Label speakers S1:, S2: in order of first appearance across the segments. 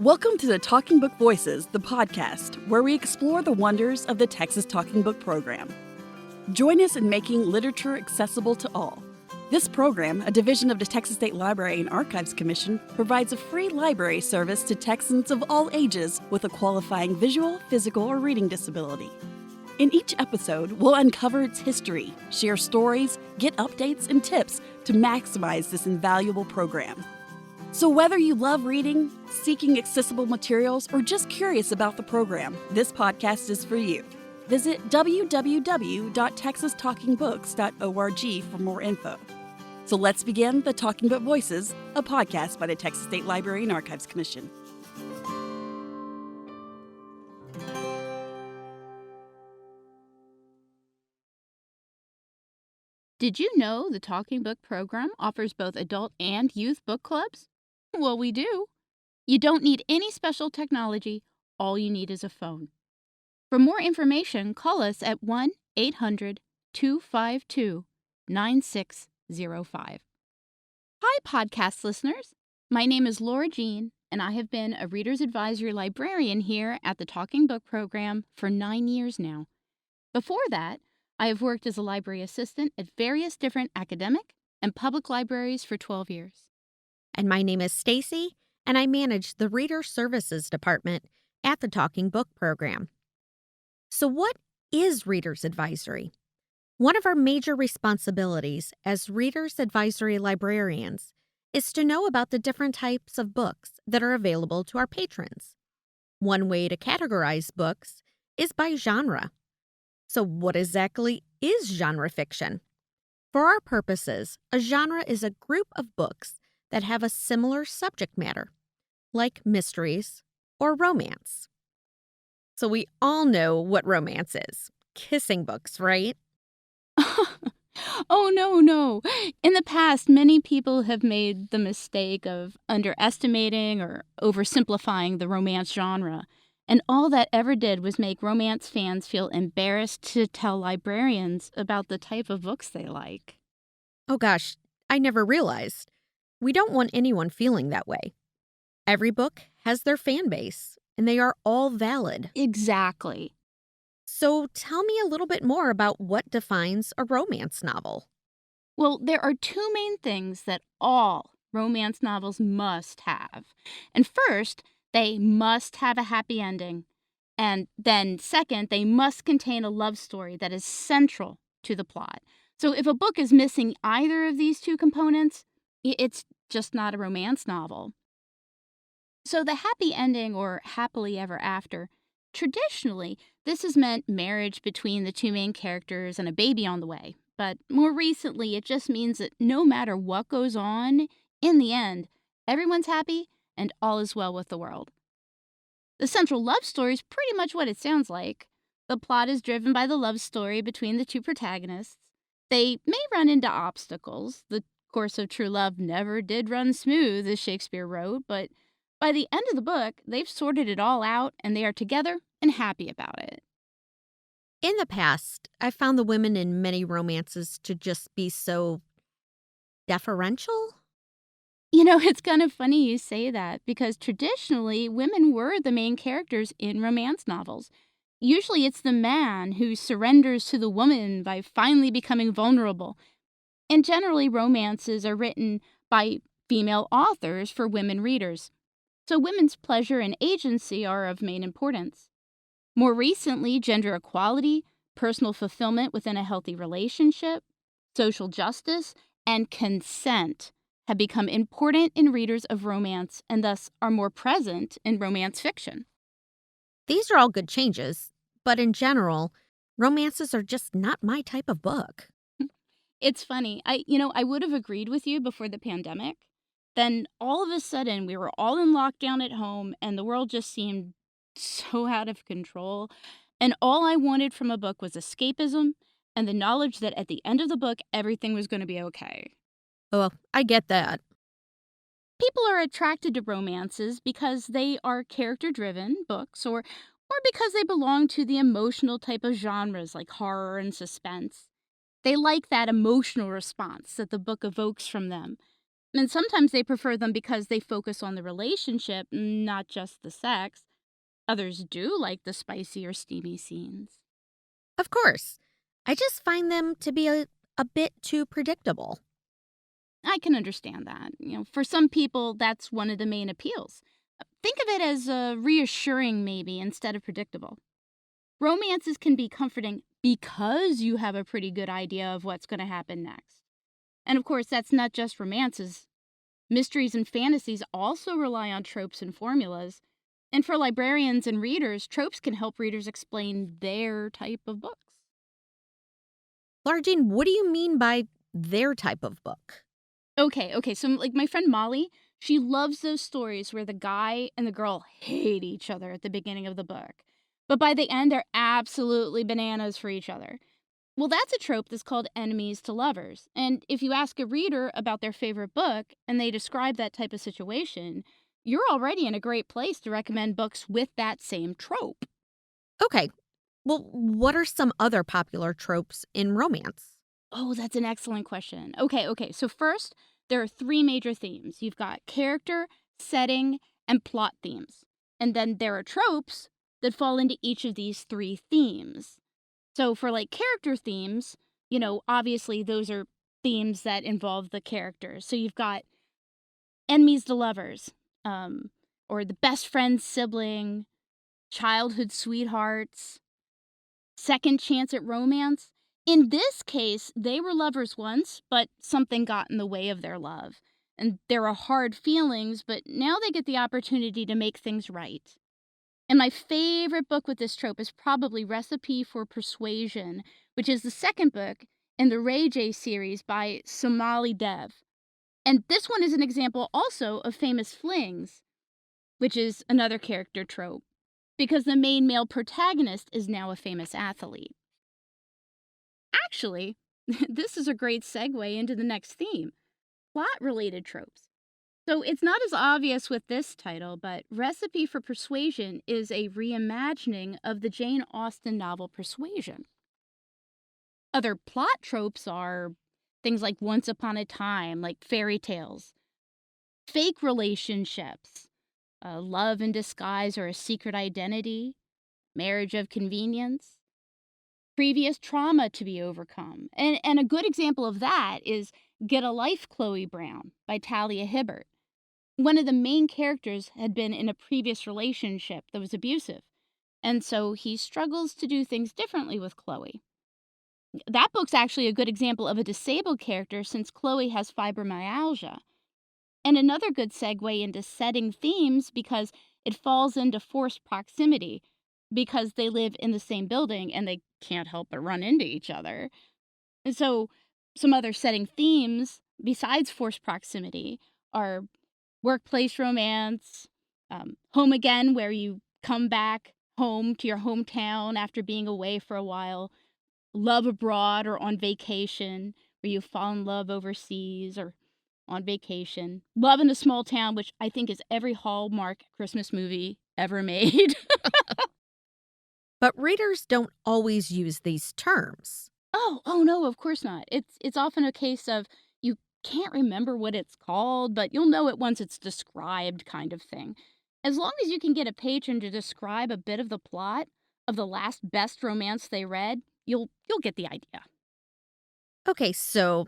S1: Welcome to the Talking Book Voices, the podcast, where we explore the wonders of the Texas Talking Book program. Join us in making literature accessible to all. This program, a division of the Texas State Library and Archives Commission, provides a free library service to Texans of all ages with a qualifying visual, physical, or reading disability. In each episode, we'll uncover its history, share stories, get updates, and tips to maximize this invaluable program. So whether you love reading, seeking accessible materials, or just curious about the program, this podcast is for you. Visit www.texastalkingbooks.org for more info. So let's begin the Talking Book Voices, a podcast by the Texas State Library and Archives Commission.
S2: Did you know the Talking Book program offers both adult and youth book clubs? Well, we do. You don't need any special technology. All you need is a phone. For more information, call us at 1-800-252-9605. Hi, podcast listeners. My name is Laura Jean, and I have been a Reader's Advisory Librarian here at the Talking Book program for 9 years now. Before that, I have worked as a library assistant at various different academic and public libraries for 12 years.
S3: And my name is Stacy, and I manage the Reader Services Department at the Talking Book program. So what is Reader's Advisory? One of our major responsibilities as Reader's Advisory Librarians is to know about the different types of books that are available to our patrons. One way to categorize books is by genre. So what exactly is genre fiction? For our purposes, a genre is a group of books that have a similar subject matter, like mysteries or romance. So we all know what romance is. Kissing books, right?
S2: Oh, no. In the past, many people have made the mistake of underestimating or oversimplifying the romance genre. And all that ever did was make romance fans feel embarrassed to tell librarians about the type of books they like.
S3: Oh gosh, I never realized. We don't want anyone feeling that way. Every book has their fan base, and they are all valid.
S2: Exactly.
S3: So tell me a little bit more about what defines a romance novel.
S2: Well, there are two main things that all romance novels must have. And first, they must have a happy ending. And then second, they must contain a love story that is central to the plot. So if a book is missing either of these two components, it's just not a romance novel. So the happy ending, or happily ever after, traditionally, this has meant marriage between the two main characters and a baby on the way. But more recently, it just means that no matter what goes on, in the end, everyone's happy and all is well with the world. The central love story is pretty much what it sounds like. The plot is driven by the love story between the two protagonists. They may run into obstacles. The course of true love never did run smooth, as Shakespeare wrote, but by the end of the book, they've sorted it all out and they are together and happy about it.
S3: In the past, I found the women in many romances to just be so deferential.
S2: You know, it's kind of funny you say that because traditionally, women were the main characters in romance novels. Usually it's the man who surrenders to the woman by finally becoming vulnerable. And generally, romances are written by female authors for women readers. So women's pleasure and agency are of main importance. More recently, gender equality, personal fulfillment within a healthy relationship, social justice, and consent have become important in readers of romance and thus are more present in romance fiction.
S3: These are all good changes, but in general, romances are just not my type of book.
S2: It's funny. I would have agreed with you before the pandemic. Then all of a sudden, we were all in lockdown at home and the world just seemed so out of control. And all I wanted from a book was escapism and the knowledge that at the end of the book, everything was going to be okay.
S3: Oh, I get that.
S2: People are attracted to romances because they are character-driven books or because they belong to the emotional type of genres like horror and suspense. They like that emotional response that the book evokes from them. And sometimes they prefer them because they focus on the relationship, not just the sex. Others do like the spicy or steamy scenes.
S3: Of course. I just find them to be a bit too predictable.
S2: I can understand that. For some people, that's one of the main appeals. Think of it as reassuring, maybe, instead of predictable. Romances can be comforting because you have a pretty good idea of what's going to happen next. And of course, that's not just romances. Mysteries and fantasies also rely on tropes and formulas. And for librarians and readers, tropes can help readers explain their type of books.
S3: Largene, what do you mean by their type of book?
S2: Okay, so like my friend Molly, she loves those stories where the guy and the girl hate each other at the beginning of the book. But by the end, they're absolutely bananas for each other. Well, that's a trope that's called enemies to lovers. And if you ask a reader about their favorite book and they describe that type of situation, you're already in a great place to recommend books with that same trope.
S3: Okay, well, what are some other popular tropes in romance?
S2: Oh, that's an excellent question. Okay. So first, there are three major themes. You've got character, setting, and plot themes. And then there are tropes that fall into each of these three themes. So for like character themes, obviously those are themes that involve the characters. So you've got enemies to lovers, or the best friend's sibling, childhood sweethearts, second chance at romance. In this case, they were lovers once, but something got in the way of their love. And there are hard feelings, but now they get the opportunity to make things right. And my favorite book with this trope is probably Recipe for Persuasion, which is the second book in the Ray J series by Somali Dev. And this one is an example also of famous flings, which is another character trope, because the main male protagonist is now a famous athlete. Actually, this is a great segue into the next theme, plot-related tropes. So it's not as obvious with this title, but Recipe for Persuasion is a reimagining of the Jane Austen novel Persuasion. Other plot tropes are things like Once Upon a Time, like fairy tales, fake relationships, love in disguise or a secret identity, marriage of convenience, previous trauma to be overcome. And a good example of that is Get a Life, Chloe Brown by Talia Hibbert. One of the main characters had been in a previous relationship that was abusive, and so he struggles to do things differently with Chloe. That book's actually a good example of a disabled character since Chloe has fibromyalgia. And another good segue into setting themes because it falls into forced proximity because they live in the same building and they can't help but run into each other. And so some other setting themes besides forced proximity are workplace romance, home again, where you come back home to your hometown after being away for a while, love abroad or on vacation, where you fall in love overseas or on vacation, love in a small town, which I think is every Hallmark Christmas movie ever made.
S3: But readers don't always use these terms.
S2: Oh no, of course not. It's often a case of you can't remember what it's called, but you'll know it once it's described kind of thing. As long as you can get a patron to describe a bit of the plot of the last best romance they read, you'll get the idea.
S3: Okay, so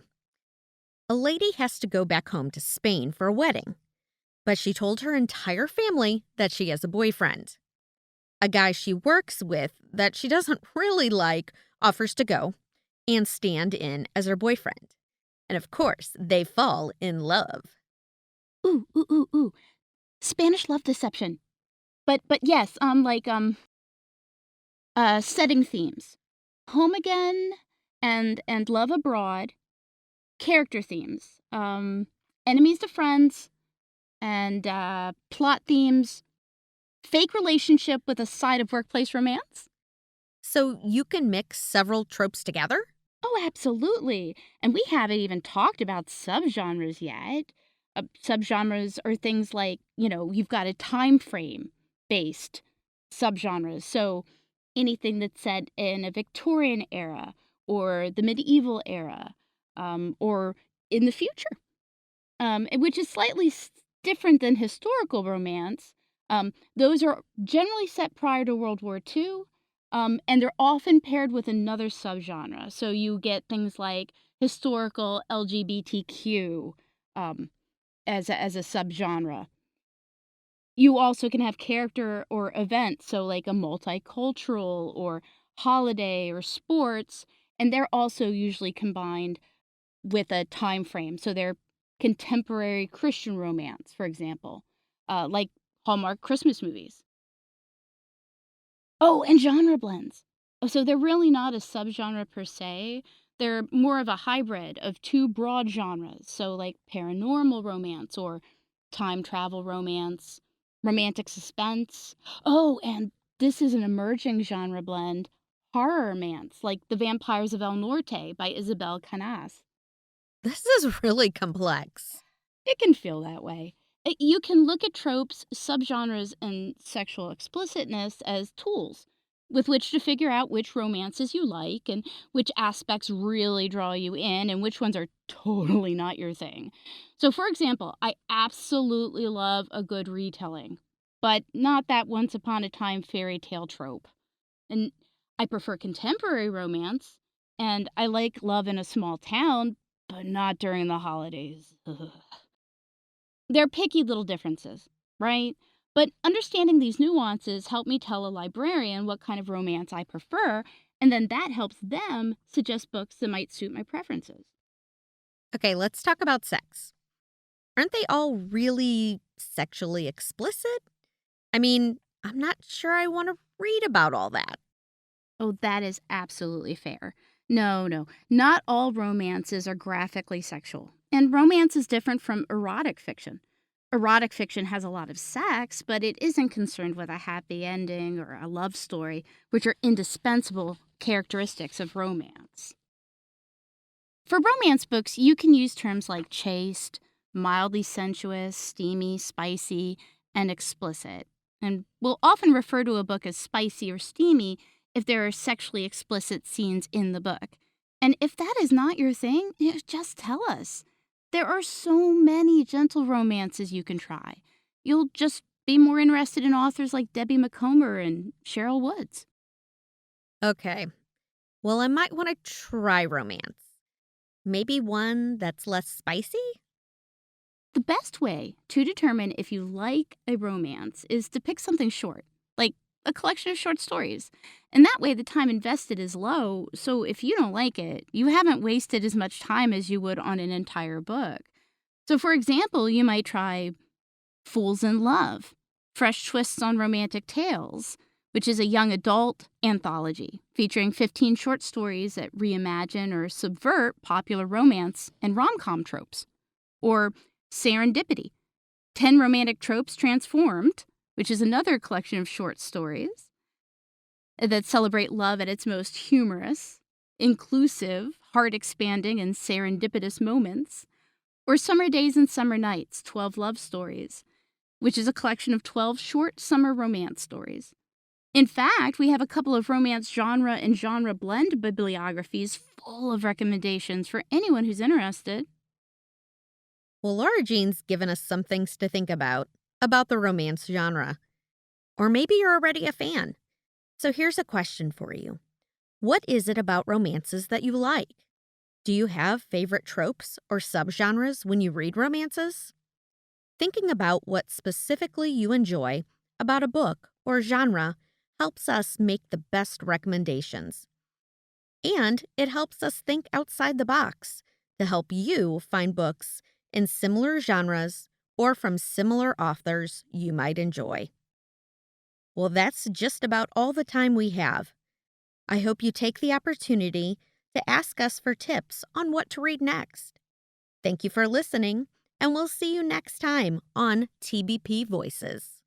S3: a lady has to go back home to Spain for a wedding, but she told her entire family that she has a boyfriend. A guy she works with that she doesn't really like offers to go and stand in as her boyfriend. And of course, they fall in love.
S2: Ooh. Spanish love deception. But yes, setting themes. Home again and love abroad. Character themes. Enemies to friends and plot themes. Fake relationship with a side of workplace romance.
S3: So you can mix several tropes together?
S2: Oh, absolutely. And we haven't even talked about subgenres yet. Subgenres are things like, you've got a time frame based subgenres. So anything that's set in a Victorian era or the medieval era or in the future. which is slightly different than historical romance. Those are generally set prior to World War II, and they're often paired with another subgenre. So you get things like historical LGBTQ as a subgenre. You also can have character or event, so like a multicultural or holiday or sports, and they're also usually combined with a time frame. So they're contemporary Christian romance, for example, like Hallmark Christmas movies. Oh, and genre blends. Oh, so they're really not a subgenre per se. They're more of a hybrid of two broad genres. So, like paranormal romance or time travel romance, romantic suspense. Oh, and this is an emerging genre blend horror romance, like The Vampires of El Norte by Isabel Canas.
S3: This is really complex.
S2: It can feel that way. You can look at tropes, subgenres, and sexual explicitness as tools with which to figure out which romances you like and which aspects really draw you in and which ones are totally not your thing. So, for example, I absolutely love a good retelling, but not that once upon a time fairy tale trope. And I prefer contemporary romance, and I like love in a small town, but not during the holidays. They're picky little differences, right? But understanding these nuances help me tell a librarian what kind of romance I prefer, and then that helps them suggest books that might suit my preferences.
S3: Okay, let's talk about sex. Aren't they all really sexually explicit? I mean, I'm not sure I want to read about all that.
S2: Oh, that is absolutely fair. No, no, not all romances are graphically sexual. And romance is different from erotic fiction. Erotic fiction has a lot of sex, but it isn't concerned with a happy ending or a love story, which are indispensable characteristics of romance. For romance books, you can use terms like chaste, mildly sensuous, steamy, spicy, and explicit. And we'll often refer to a book as spicy or steamy if there are sexually explicit scenes in the book. And if that is not your thing, just tell us. There are so many gentle romances you can try. You'll just be more interested in authors like Debbie Newcomer and Cheryl Woods.
S3: Okay, well, I might want to try romance. Maybe one that's less spicy?
S2: The best way to determine if you like a romance is to pick something short, like a collection of short stories. And that way, the time invested is low, so if you don't like it, you haven't wasted as much time as you would on an entire book. So, for example, you might try Fools in Love, Fresh Twists on Romantic Tales, which is a young adult anthology featuring 15 short stories that reimagine or subvert popular romance and rom-com tropes. Or Serendipity, 10 Romantic Tropes Transformed, which is another collection of short stories that celebrate love at its most humorous, inclusive, heart-expanding, and serendipitous moments. Or Summer Days and Summer Nights, 12 Love Stories, which is a collection of 12 short summer romance stories. In fact, we have a couple of romance genre and genre blend bibliographies full of recommendations for anyone who's interested.
S3: Well, Laura Jean's given us some things to think about the romance genre. Or maybe you're already a fan. So here's a question for you. What is it about romances that you like? Do you have favorite tropes or subgenres when you read romances? Thinking about what specifically you enjoy about a book or genre helps us make the best recommendations. And it helps us think outside the box to help you find books in similar genres or from similar authors you might enjoy. Well, that's just about all the time we have. I hope you take the opportunity to ask us for tips on what to read next. Thank you for listening, and we'll see you next time on TBP Voices.